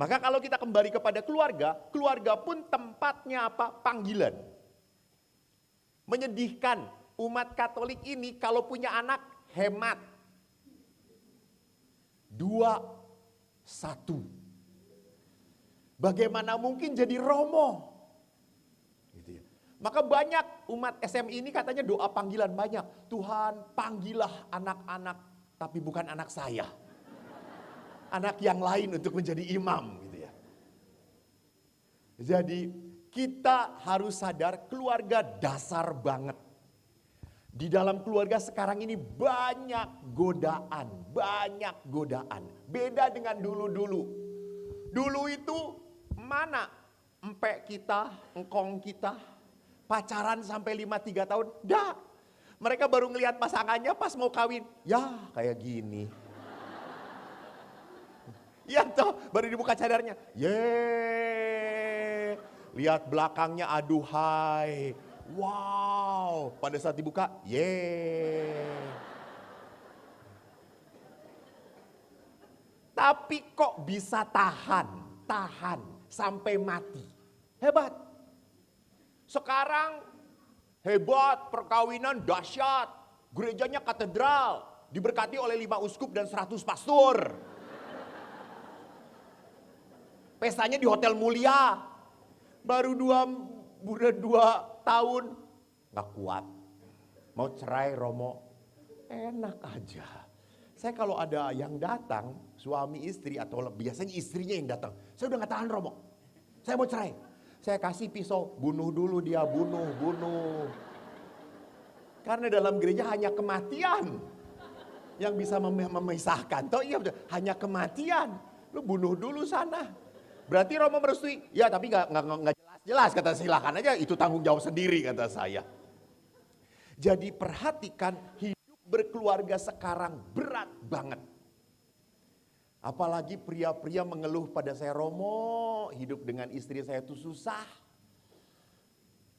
Maka kalau kita kembali kepada keluarga, keluarga pun tempatnya apa? Panggilan. Menyedihkan, umat Katolik ini kalau punya anak hemat. 2, 1. Bagaimana mungkin jadi romo? Gitu ya. Maka banyak umat SMI ini katanya doa panggilan banyak. Tuhan panggillah anak-anak, tapi bukan anak saya. Anak yang lain untuk menjadi imam gitu ya. Jadi kita harus sadar keluarga dasar banget. Di dalam keluarga sekarang ini banyak godaan. Beda dengan dulu-dulu. Dulu itu mana empek kita, engkong kita, pacaran sampai 5-3 tahun. Dah, mereka baru ngelihat pasangannya pas mau kawin. Ya kayak gini. Ya toh, baru dibuka cadarnya. Yeay, lihat belakangnya aduhai. Wow, pada saat dibuka, yeay. Tapi kok bisa tahan sampai mati. Hebat. Sekarang hebat, perkawinan dahsyat. Gerejanya katedral, diberkati oleh 5 uskup dan 100 pastor. Pestanya di hotel mulia. Baru 2 tahun. Gak kuat. Mau cerai Romo. Enak aja. Saya kalau ada yang datang, suami istri atau biasanya istrinya yang datang. Saya udah gak tahan Romo. Saya mau cerai. Saya kasih pisau. Bunuh dulu dia, bunuh. Karena dalam gereja hanya kematian yang bisa memisahkan. Toh iya, hanya kematian. Lu bunuh dulu sana. Berarti Romo merestui? Ya tapi gak jelas kata silakan aja, itu tanggung jawab sendiri kata saya. Jadi perhatikan hidup berkeluarga sekarang berat banget. Apalagi pria-pria mengeluh pada saya, Romo hidup dengan istri saya itu susah.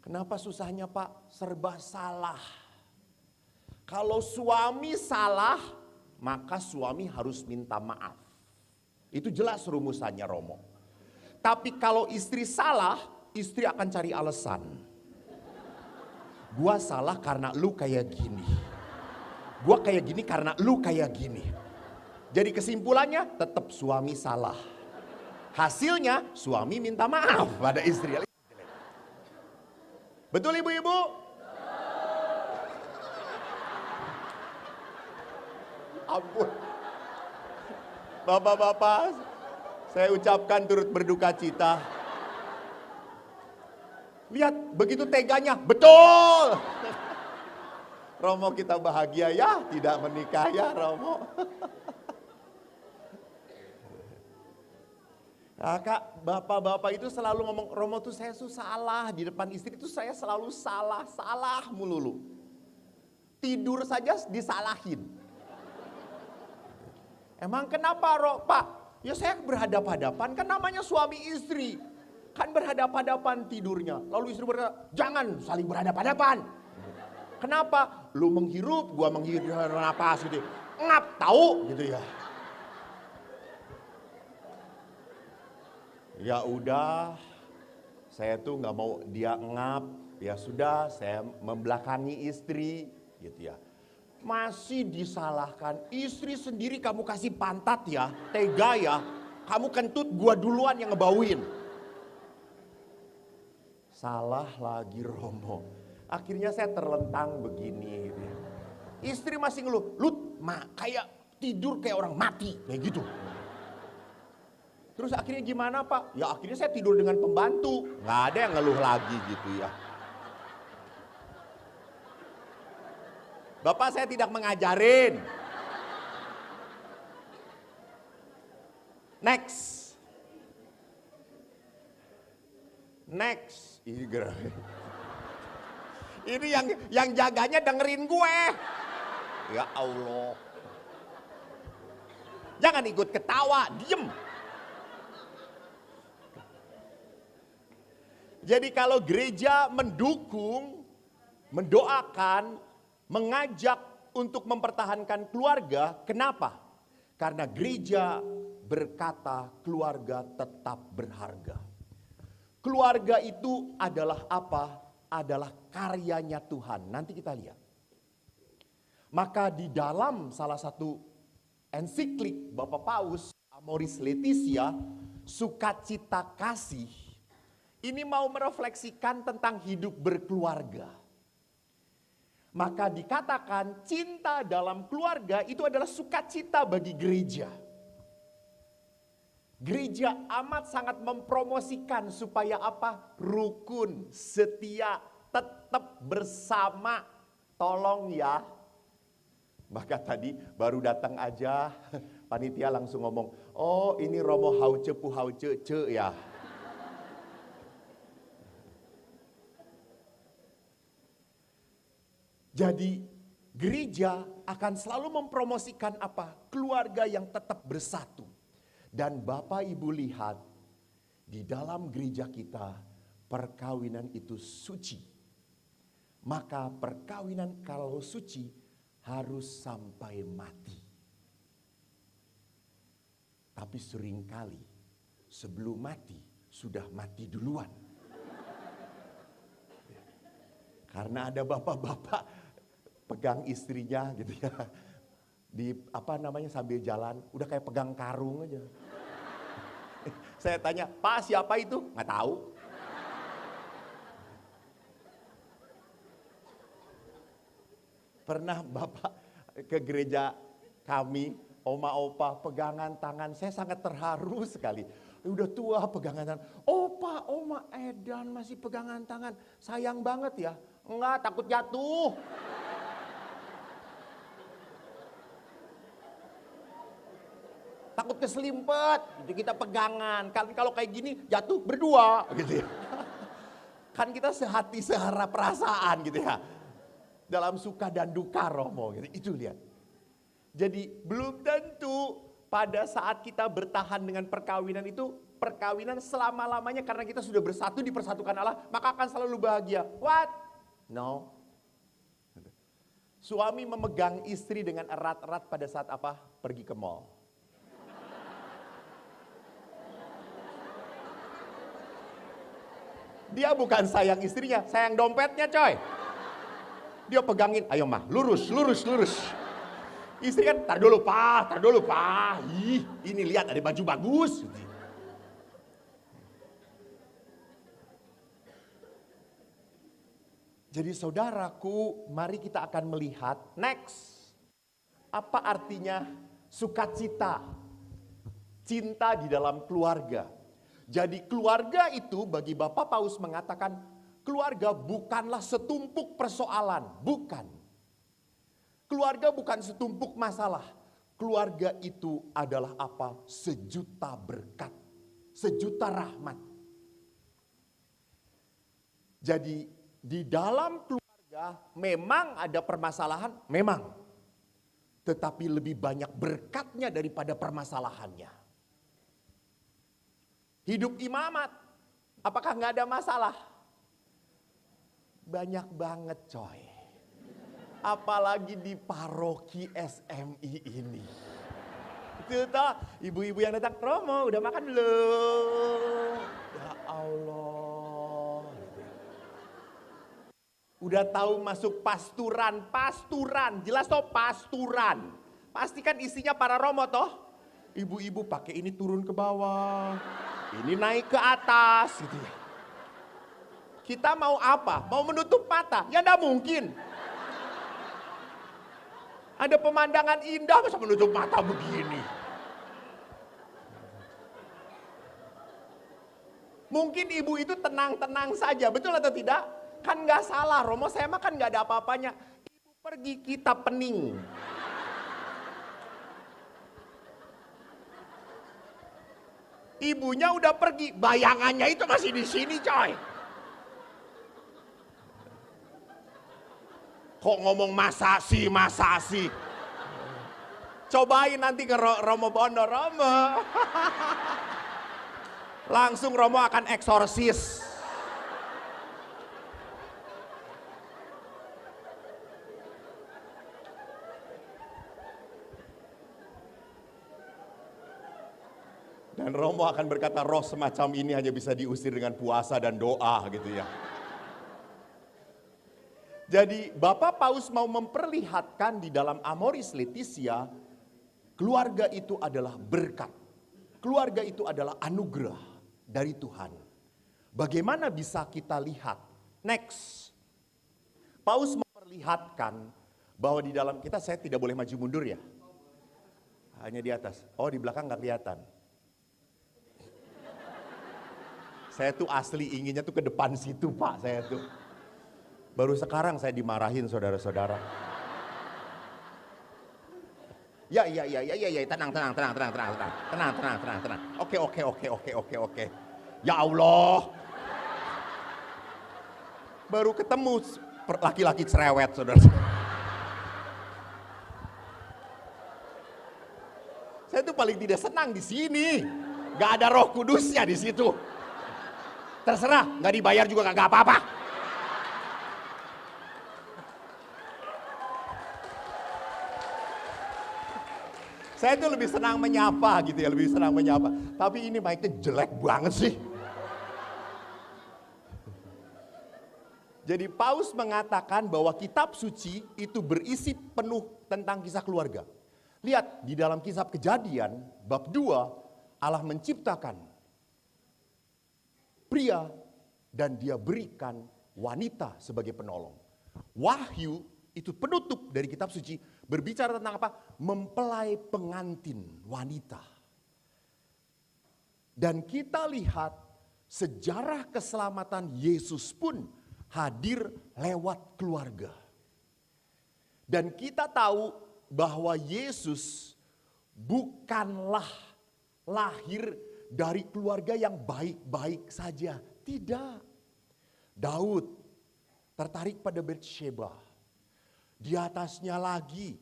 Kenapa susahnya Pak? Serba salah. Kalau suami salah, maka suami harus minta maaf. Itu jelas rumusannya Romo. Tapi kalau istri salah, istri akan cari alasan. Gua salah karena lu kayak gini. Gua kayak gini karena lu kayak gini. Jadi kesimpulannya tetap suami salah. Hasilnya suami minta maaf pada istri. Betul ibu-ibu? Ampun. Bapak-bapak, saya ucapkan turut berduka cita. Lihat begitu teganya, betul. Romo kita bahagia ya, tidak menikah ya Romo. Nah, Kak, bapak-bapak itu selalu ngomong, Romo tuh saya salah, di depan istri itu saya selalu salah melulu. Tidur saja disalahin. Emang kenapa Pak? Ya saya berhadapan-hadapan, kan namanya suami istri. Kan berhadapan-hadapan tidurnya. Lalu istri berkata, jangan saling berhadapan-hadapan. Kenapa? Lu menghirup, gua menghirup napas gitu. Ngap tahu gitu ya. Ya udah, saya tuh nggak mau dia ngap. Ya sudah, saya membelakangi istri gitu ya. Masih disalahkan, istri sendiri kamu kasih pantat ya, tega ya. Kamu kentut, gua duluan yang ngebauin. Salah lagi Romo. Akhirnya saya terlentang begini. Istri masih ngeluh, lu kayak tidur kayak orang mati, kayak gitu. Terus akhirnya gimana Pak? Ya akhirnya saya tidur dengan pembantu. Nggak ada yang ngeluh lagi gitu ya. Bapak saya tidak mengajarin. Next. Ini yang jaganya dengerin gue. Ya Allah. Jangan ikut ketawa, diem. Jadi kalau gereja mendukung, mendoakan, mengajak untuk mempertahankan keluarga, kenapa? Karena gereja berkata keluarga tetap berharga. Keluarga itu adalah apa? Adalah karyanya Tuhan. Nanti kita lihat. Maka di dalam salah satu ensiklik Bapak Paus Amoris Laetitia, sukacita kasih, ini mau merefleksikan tentang hidup berkeluarga. Maka dikatakan cinta dalam keluarga itu adalah sukacita bagi gereja. Gereja amat sangat mempromosikan supaya apa? Rukun, setia, tetap bersama. Tolong ya. Maka tadi baru datang aja, panitia langsung ngomong, oh ini Romo hauce pu hauce ce ya. Jadi gereja akan selalu mempromosikan apa? Keluarga yang tetap bersatu. Dan Bapak Ibu lihat, di dalam gereja kita, perkawinan itu suci. Maka perkawinan kalau suci, harus sampai mati. Tapi seringkali, sebelum mati, sudah mati duluan. Karena ada bapak-bapak pegang istrinya gitu ya. Di sambil jalan udah kayak pegang karung aja. Saya tanya, "Pak, siapa itu?" Nggak tahu. Pernah Bapak ke gereja kami, oma opa pegangan tangan, saya sangat terharu sekali. Udah tua pegangan tangan. Opa, oma edan masih pegangan tangan. Sayang banget ya. Enggak, takut jatuh. Takut keselimpet, gitu kita pegangan. Kan kalau kayak gini jatuh berdua gitu ya. Kan kita sehati sehara perasaan gitu ya. Dalam suka dan duka Romo gitu. Itu lihat. Jadi belum tentu pada saat kita bertahan dengan perkawinan itu, perkawinan selama-lamanya karena kita sudah bersatu dipersatukan Allah, maka akan selalu bahagia. What? No. Suami memegang istri dengan erat-erat pada saat apa? Pergi ke mall. Dia bukan sayang istrinya, sayang dompetnya coy. Dia pegangin, ayo mah, lurus. Istri kan, tar dulu pak. Ih, ini lihat ada baju bagus. Jadi saudaraku, mari kita akan melihat next. Apa artinya sukacita, cinta di dalam keluarga. Jadi keluarga itu bagi Bapak Paus mengatakan keluarga bukanlah setumpuk persoalan, bukan. Keluarga bukan setumpuk masalah. Keluarga itu adalah apa? Sejuta berkat, sejuta rahmat. Jadi di dalam keluarga memang ada permasalahan, memang. Tetapi lebih banyak berkatnya daripada permasalahannya. Hidup imamat, apakah nggak ada masalah? Banyak banget coy. Apalagi di paroki SMI ini. Itu toh, ibu-ibu yang datang, Romo udah makan belum? Ya Allah. Udah tahu masuk pasturan, jelas toh pasturan. Pastikan isinya para Romo toh. Ibu-ibu pakai ini turun ke bawah. Ini naik ke atas gitu ya. Kita mau apa? Mau menutup mata? Ya enggak mungkin. Ada pemandangan indah masa menutup mata begini. Mungkin ibu itu tenang-tenang saja, betul atau tidak? Kan nggak salah, Romo saya mah kan nggak ada apa-apanya. Ibu pergi kita pening. Ibunya udah pergi, bayangannya itu masih di sini coy. Kok ngomong masa sih. Cobain nanti ke Romo Bondo, Romo. Langsung Romo akan eksorsis. Dan Romo akan berkata, roh semacam ini hanya bisa diusir dengan puasa dan doa gitu ya. Jadi Bapak Paus mau memperlihatkan di dalam Amoris Laetitia, keluarga itu adalah berkat. Keluarga itu adalah anugerah dari Tuhan. Bagaimana bisa kita lihat? Next. Paus memperlihatkan bahwa di dalam kita, saya tidak boleh maju mundur ya. Hanya di atas. Oh, di belakang nggak kelihatan. Saya tuh asli inginnya tuh ke depan situ Pak, saya tuh. Baru sekarang saya dimarahin saudara-saudara. Ya, tenang. Oke. Ya Allah. Baru ketemu laki-laki cerewet, saudara. Saya tuh paling tidak senang di sini. Gak ada Roh Kudusnya di situ. Terserah, gak dibayar juga gak apa-apa. Saya tuh lebih senang menyapa gitu ya, lebih senang menyapa. Tapi ini mic-nya jelek banget sih. Jadi Paus mengatakan bahwa kitab suci itu berisi penuh tentang kisah keluarga. Lihat di dalam kisah Kejadian bab 2, Allah menciptakan pria dan dia berikan wanita sebagai penolong. Wahyu itu penutup dari kitab suci berbicara tentang apa? Mempelai pengantin wanita. Dan kita lihat sejarah keselamatan Yesus pun hadir lewat keluarga. Dan kita tahu bahwa Yesus bukanlah lahir dari keluarga yang baik-baik saja. Tidak. Daud tertarik pada Batsheba. Di atasnya lagi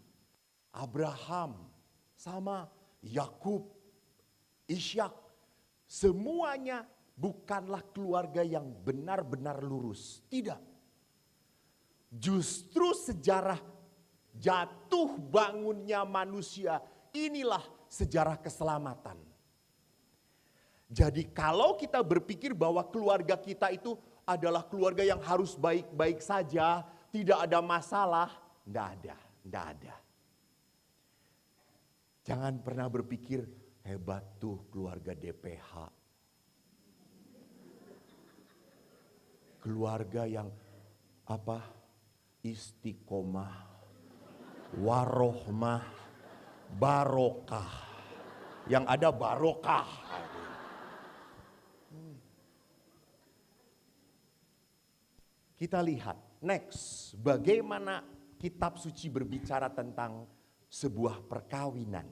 Abraham sama Yakub, Ishak. Semuanya bukanlah keluarga yang benar-benar lurus. Tidak. Justru sejarah jatuh bangunnya manusia, inilah sejarah keselamatan. Jadi kalau kita berpikir bahwa keluarga kita itu adalah keluarga yang harus baik-baik saja, tidak ada masalah, enggak ada. Jangan pernah berpikir hebat tuh keluarga DPH. Keluarga yang istiqomah, warohmah, barokah. Yang ada barokah. Kita lihat next, bagaimana kitab suci berbicara tentang sebuah perkawinan.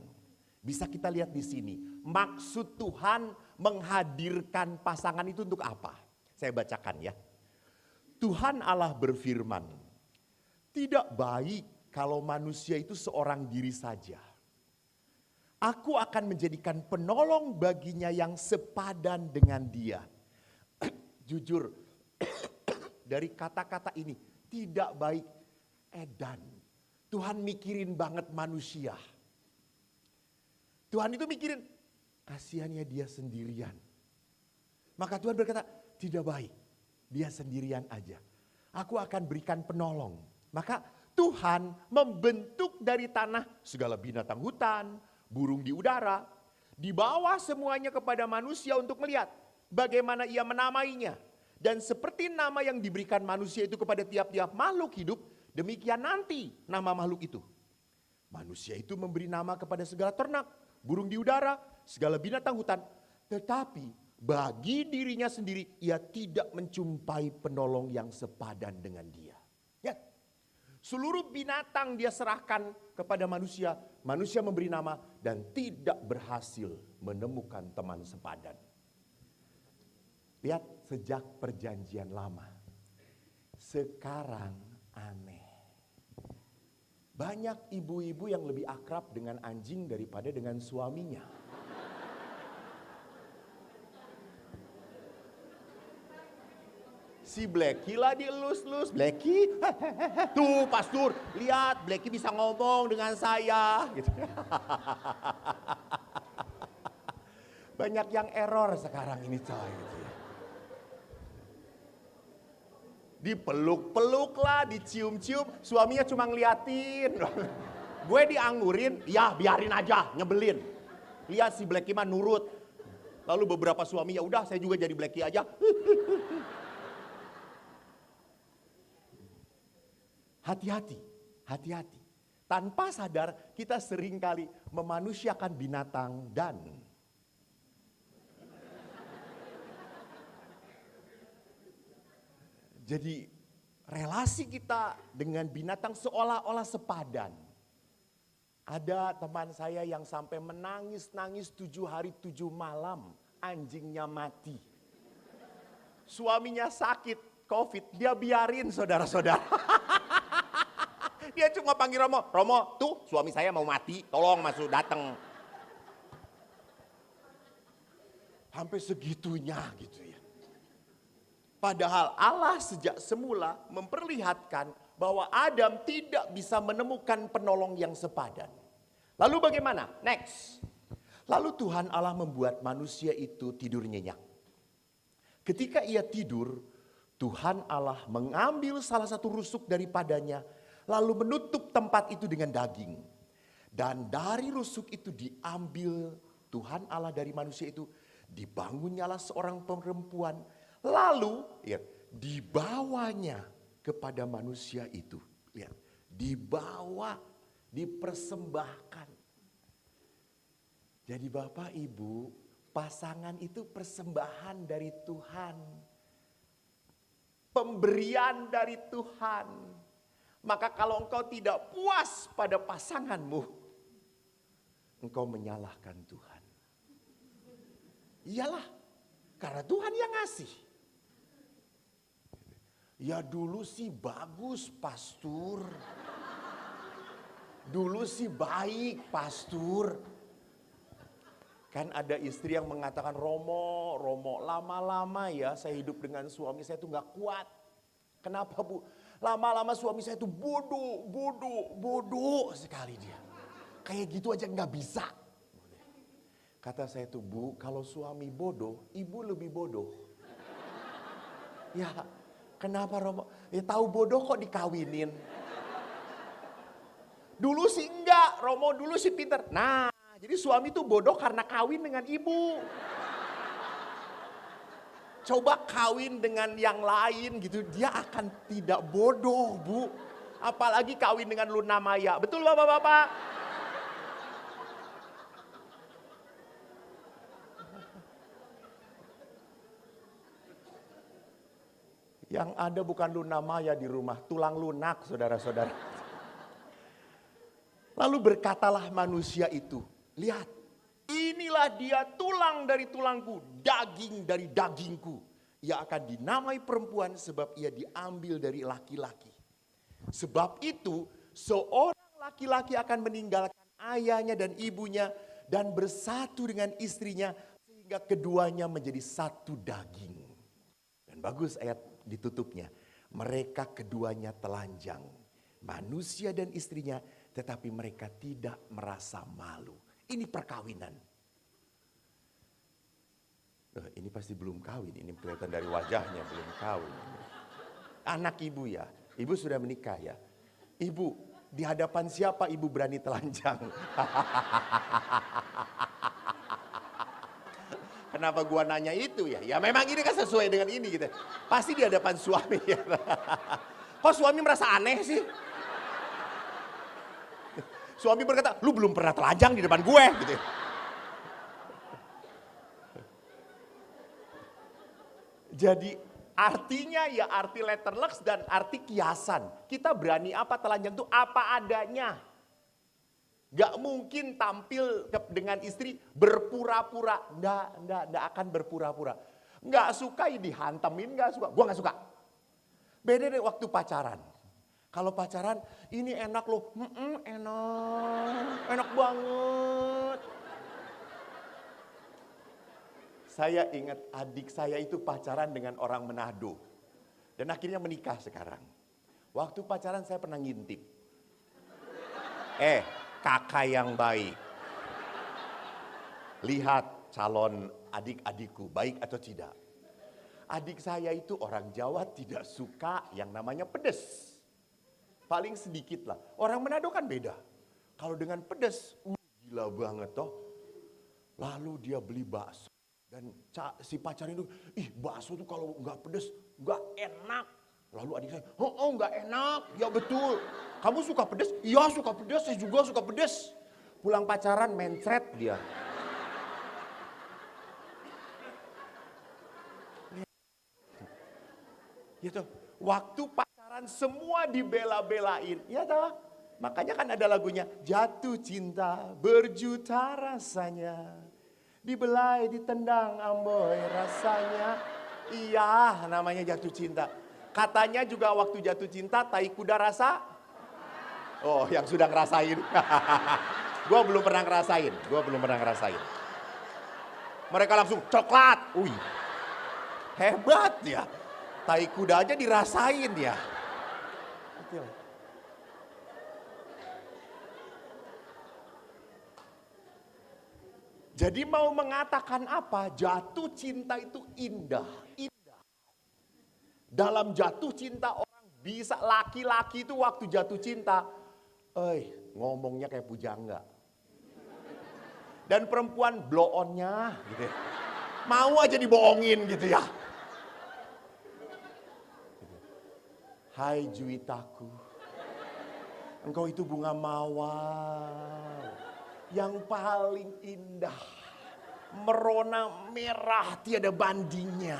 Bisa kita lihat di sini, maksud Tuhan menghadirkan pasangan itu untuk apa? Saya bacakan ya. Tuhan Allah berfirman, tidak baik kalau manusia itu seorang diri saja. Aku akan menjadikan penolong baginya yang sepadan dengan dia. Jujur, dari kata-kata ini, tidak baik, edan. Tuhan mikirin banget manusia. Tuhan itu mikirin, kasihannya dia sendirian. Maka Tuhan berkata, tidak baik, dia sendirian aja. Aku akan berikan penolong. Maka Tuhan membentuk dari tanah segala binatang hutan, burung di udara. Dibawa semuanya kepada manusia untuk melihat bagaimana ia menamainya. Dan seperti nama yang diberikan manusia itu kepada tiap-tiap makhluk hidup, demikian nanti nama makhluk itu. Manusia itu memberi nama kepada segala ternak, burung di udara, segala binatang hutan. Tetapi bagi dirinya sendiri, ia tidak menjumpai penolong yang sepadan dengan dia. Ya, seluruh binatang dia serahkan kepada manusia. Manusia memberi nama dan tidak berhasil menemukan teman sepadan. Lihat sejak perjanjian lama. Sekarang aneh. Banyak ibu-ibu yang lebih akrab dengan anjing daripada dengan suaminya. Si Blacky lah dielus-elus. Blacky, tuh pastor, lihat Blacky bisa ngomong dengan saya. Gitu. Banyak yang error sekarang ini coy. Gitu ya. Dipeluk-peluk lah, dicium-cium, suaminya cuma ngeliatin. Gue dianggurin, ya biarin aja, nyebelin. Lihat si Blacky mah nurut. Lalu beberapa suami, ya udah saya juga jadi Blacky aja. Hati-hati, hati-hati. Tanpa sadar kita seringkali memanusiakan binatang dan jadi relasi kita dengan binatang seolah-olah sepadan. Ada teman saya yang sampai menangis-nangis 7 hari 7 malam anjingnya mati. Suaminya sakit COVID, dia biarin saudara-saudara. Dia cuma panggil Romo, Romo tuh suami saya mau mati, tolong masuk datang. Sampai segitunya gitu ya. Padahal Allah sejak semula memperlihatkan bahwa Adam tidak bisa menemukan penolong yang sepadan. Lalu bagaimana? Next. Lalu Tuhan Allah membuat manusia itu tidur nyenyak. Ketika ia tidur, Tuhan Allah mengambil salah satu rusuk daripadanya, lalu menutup tempat itu dengan daging. Dan dari rusuk itu diambil Tuhan Allah dari manusia itu, dibangunnyalah seorang perempuan. Lalu ya, dibawanya kepada manusia itu. Lihat, dibawa, dipersembahkan. Jadi Bapak Ibu, pasangan itu persembahan dari Tuhan. Pemberian dari Tuhan. Maka kalau engkau tidak puas pada pasanganmu, engkau menyalahkan Tuhan. Iyalah, karena Tuhan yang ngasih. Ya dulu sih bagus pastor. Dulu sih baik pastor. Kan ada istri yang mengatakan, Romo lama-lama ya saya hidup dengan suami saya itu gak kuat. Kenapa Bu? Lama-lama suami saya itu bodoh sekali dia. Kayak gitu aja gak bisa. Kata saya tuh, Bu, kalau suami bodoh, ibu lebih bodoh. Ya, kenapa Romo? Ya tahu bodoh kok dikawinin. Dulu sih enggak, Romo dulu sih pinter. Nah, jadi suami tuh bodoh karena kawin dengan ibu. Coba kawin dengan yang lain gitu, dia akan tidak bodoh, Bu. Apalagi kawin dengan Luna Maya. Betul Bapak-bapak? Yang ada bukan Luna Maya di rumah, tulang lunak saudara-saudara. Lalu berkatalah manusia itu, lihat, inilah dia tulang dari tulangku, daging dari dagingku. Ia akan dinamai perempuan sebab ia diambil dari laki-laki. Sebab itu seorang laki-laki akan meninggalkan ayahnya dan ibunya dan bersatu dengan istrinya sehingga keduanya menjadi satu daging. Dan bagus ayat ditutupnya. Mereka keduanya telanjang, manusia dan istrinya, tetapi mereka tidak merasa malu. Ini perkawinan. Ini pasti belum kawin, ini kelihatan dari wajahnya belum kawin. Anak ibu ya, ibu sudah menikah ya. Ibu, di hadapan siapa ibu berani telanjang? Kenapa gua nanya itu ya? Ya memang ini kan sesuai dengan ini gitu. Pasti di hadapan suami ya. Kok suami merasa aneh sih? Suami berkata, lu belum pernah telanjang di depan gue gitu. Jadi artinya ya arti letterlux dan arti kiasan. Kita berani apa telanjang itu apa adanya. Gak mungkin tampil dengan istri berpura-pura. Nggak akan berpura-pura. Nggak suka dihantemin, nggak suka. Gue nggak suka. Beda deh waktu pacaran. Kalau pacaran ini enak loh. Enak banget. Saya ingat adik saya itu pacaran dengan orang Manado. Dan akhirnya menikah sekarang. Waktu pacaran saya pernah ngintip. Kakak yang baik. Lihat calon adik-adikku, baik atau tidak? Adik saya itu orang Jawa tidak suka yang namanya pedas. Paling sedikit lah. Orang Manado kan beda. Kalau dengan pedas, gila banget toh. Lalu dia beli bakso. Dan si pacar itu, bakso tuh kalau nggak pedas, nggak enak. Lalu adik saya, nggak enak. Ya betul. Kamu suka pedas? Iya suka pedas, saya juga suka pedas. Pulang pacaran mencret dia. Gitu. Waktu pacaran semua dibela-belain. Ya toh? Makanya kan ada lagunya, jatuh cinta berjuta rasanya. Dibelai, ditendang, amboy rasanya. Iya, namanya jatuh cinta. Katanya juga waktu jatuh cinta, tai kuda rasa. Oh, yang sudah ngerasain. Gue belum pernah ngerasain. Mereka langsung coklat. Wih, hebat ya. Tai kuda aja dirasain ya. Jadi mau mengatakan apa? Jatuh cinta itu indah. Dalam jatuh cinta orang bisa, laki-laki itu waktu jatuh cinta, ngomongnya kayak pujangga. Dan perempuan blow on-nya gitu ya. Mau aja dibohongin gitu ya. Hai Juwitaku, engkau itu bunga mawar yang paling indah, merona merah tiada bandingnya.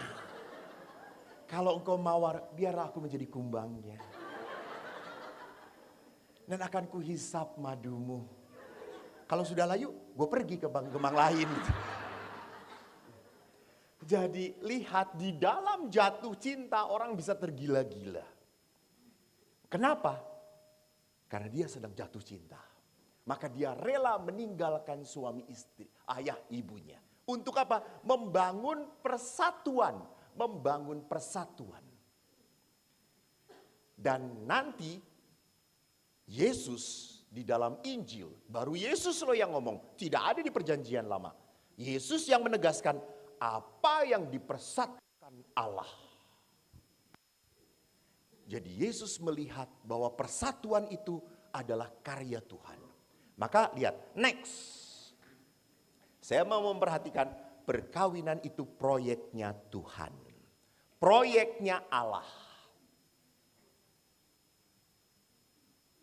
Kalau engkau mawar, biarlah aku menjadi kumbangnya. Dan akan kuhisap madumu. Kalau sudah layu, gue pergi ke kembang lain. Jadi lihat, di dalam jatuh cinta orang bisa tergila-gila. Kenapa? Karena dia sedang jatuh cinta. Maka dia rela meninggalkan suami istri, ayah ibunya. Untuk apa? Membangun persatuan. Dan nanti Yesus di dalam Injil, baru Yesus loh yang ngomong, tidak ada di perjanjian lama. Yesus yang menegaskan apa yang dipersatukan Allah. Jadi Yesus melihat bahwa persatuan itu adalah karya Tuhan. Maka lihat, next. Saya mau memperhatikan perkawinan itu proyeknya Tuhan. Proyeknya Allah.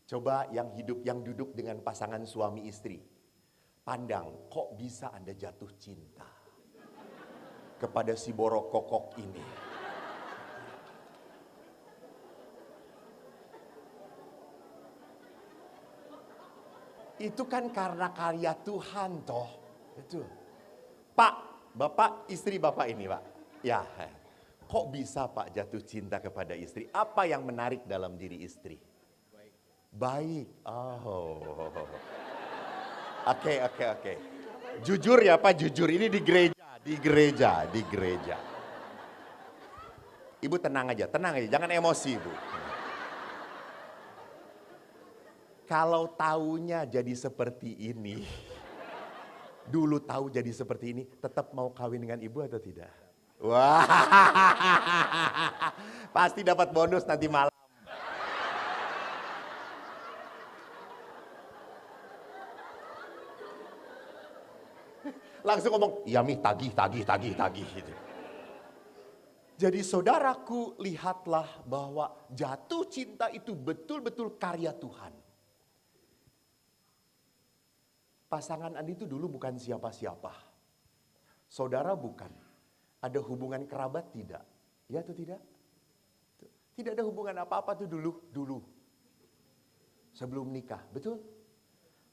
Coba yang duduk dengan pasangan suami istri. Pandang, kok bisa Anda jatuh cinta kepada si borok kokok ini? Itu kan karena karya Tuhan toh. Betul. Pak, Bapak, istri Bapak ini Pak. Ya, kok bisa Pak jatuh cinta kepada istri? Apa yang menarik dalam diri istri? Baik. Oh. Oke. Jujur ya Pak, jujur. Ini di gereja. Ibu tenang aja, jangan emosi Ibu. Kalau taunya jadi seperti ini, dulu tahu jadi seperti ini, tetap mau kawin dengan ibu atau tidak? Wah, pasti dapat bonus nanti malam. Langsung ngomong, iya Mi, tagih gitu. Jadi saudaraku, lihatlah bahwa jatuh cinta itu betul-betul karya Tuhan. Pasangan Andi itu dulu bukan siapa-siapa. Saudara bukan. Ada hubungan kerabat tidak? Ya atau tidak? Tidak ada hubungan apa-apa tuh dulu. Sebelum nikah, betul?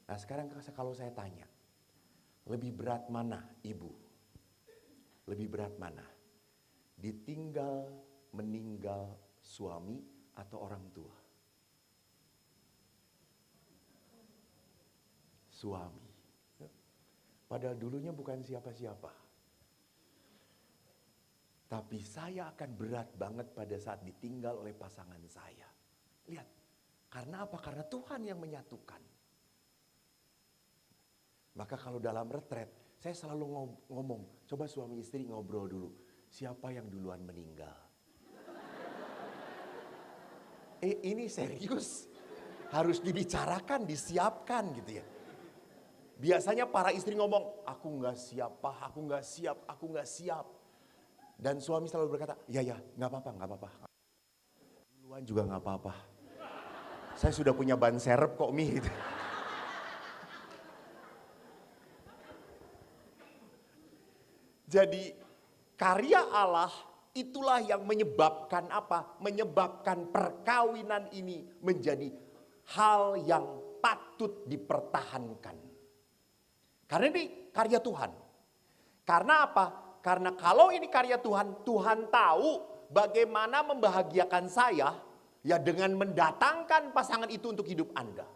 Nah sekarang kalau saya tanya, lebih berat mana ibu? Lebih berat mana? Ditinggal, meninggal suami atau orang tua? Suami. Padahal dulunya bukan siapa-siapa. Tapi saya akan berat banget pada saat ditinggal oleh pasangan saya. Lihat, karena apa? Karena Tuhan yang menyatukan. Maka kalau dalam retret, Saya selalu ngomong, coba suami istri ngobrol dulu. Siapa yang duluan meninggal? Ini serius. Harus dibicarakan, disiapkan gitu ya. Biasanya para istri ngomong, aku nggak siap, Pak, aku nggak siap, aku nggak siap. Dan suami selalu berkata, ya nggak apa-apa, nggak apa-apa. Duluan juga nggak apa-apa. Saya sudah punya ban serep kok, Mi. Gitu. Jadi karya Allah itulah yang menyebabkan apa? Menyebabkan perkawinan ini menjadi hal yang patut dipertahankan. Karena ini karya Tuhan. Karena apa? Karena kalau ini karya Tuhan, Tuhan tahu bagaimana membahagiakan saya ya dengan mendatangkan pasangan itu untuk hidup Anda.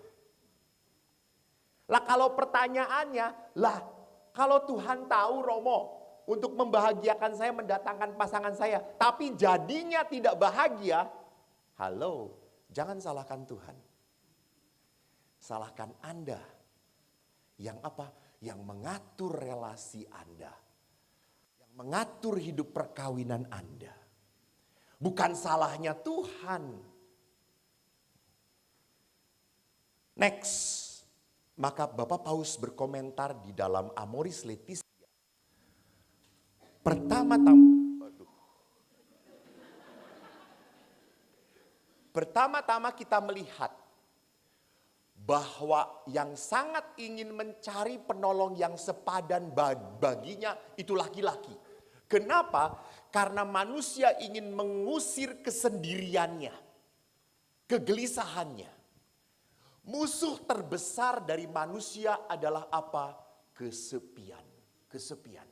Lah kalau pertanyaannya, lah kalau Tuhan tahu Romo untuk membahagiakan saya, mendatangkan pasangan saya, tapi jadinya tidak bahagia, halo, jangan salahkan Tuhan. Salahkan Anda. Yang apa? Yang mengatur relasi Anda. Yang mengatur hidup perkawinan Anda. Bukan salahnya Tuhan. Next. Maka Bapak Paus berkomentar di dalam Amoris Laetitia. Pertama-tama kita melihat bahwa yang sangat ingin mencari penolong yang sepadan baginya itu laki-laki. Kenapa? Karena manusia ingin mengusir kesendiriannya, kegelisahannya. Musuh terbesar dari manusia adalah apa? Kesepian. Kesepian.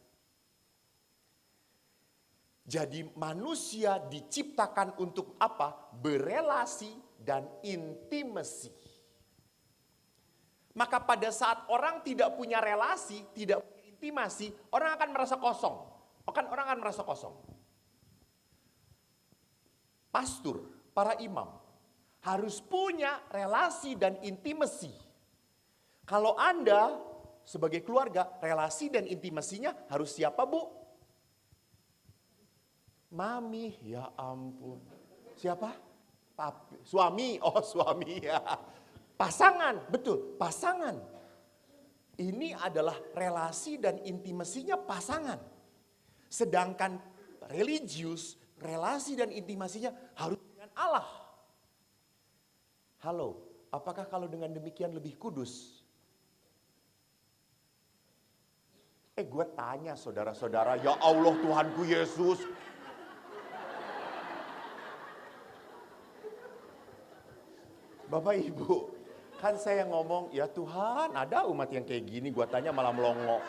Jadi manusia diciptakan untuk apa? Berelasi dan intimasi. Maka pada saat orang tidak punya relasi, tidak punya intimasi, orang akan merasa kosong. Orang akan merasa kosong. Pastor, para imam, harus punya relasi dan intimasi. Kalau Anda sebagai keluarga, relasi dan intimasinya harus siapa, Bu? Mami, ya ampun. Siapa? Papi, suami, oh suami ya. Pasangan, betul, pasangan. Ini adalah relasi dan intimasinya pasangan. Sedangkan religius, relasi dan intimasinya harus dengan Allah. Halo, apakah kalau dengan demikian lebih kudus? Gue tanya saudara-saudara, ya Allah Tuhanku Yesus. Bapak Ibu, kan saya ngomong, ya Tuhan ada umat yang kayak gini, gue tanya malah melongo.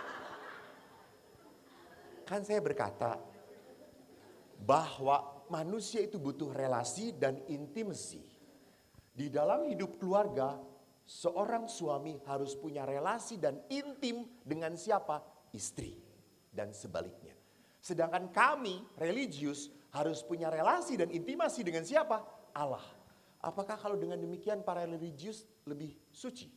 Kan saya berkata, bahwa manusia itu butuh relasi dan intimasi. Di dalam hidup keluarga, seorang suami harus punya relasi dan intim dengan siapa? Istri. Dan sebaliknya. Sedangkan kami, religius, harus punya relasi dan intimasi dengan siapa? Allah. Apakah kalau dengan demikian para religius lebih suci?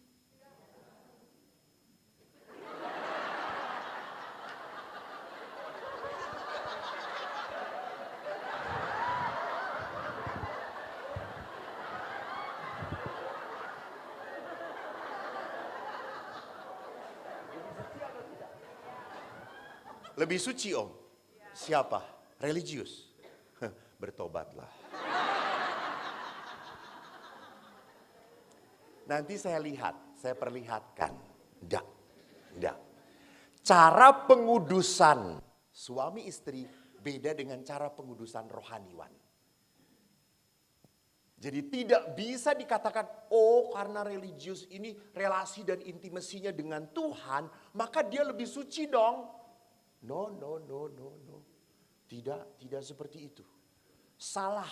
Lebih suci Om? Siapa? Religius? Bertobatlah. Nanti saya lihat, saya perlihatkan. Enggak. Cara pengudusan suami istri beda dengan cara pengudusan rohaniwan. Jadi tidak bisa dikatakan, oh karena religius ini relasi dan intimasinya dengan Tuhan, maka dia lebih suci dong. No. Tidak seperti itu. Salah.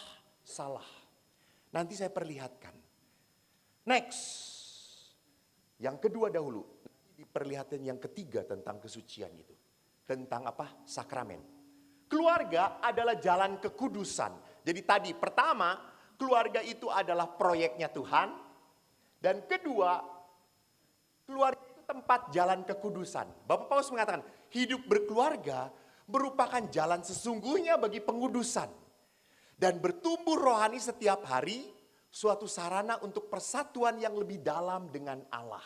Nanti saya perlihatkan. Next. Yang kedua dahulu. Diperlihatkan yang ketiga tentang kesucian itu. Tentang apa? Sakramen. Keluarga adalah jalan kekudusan. Jadi tadi pertama, keluarga itu adalah proyeknya Tuhan. Dan kedua, keluarga itu tempat jalan kekudusan. Bapak Paulus mengatakan, hidup berkeluarga merupakan jalan sesungguhnya bagi pengudusan. Dan bertumbuh rohani setiap hari, suatu sarana untuk persatuan yang lebih dalam dengan Allah.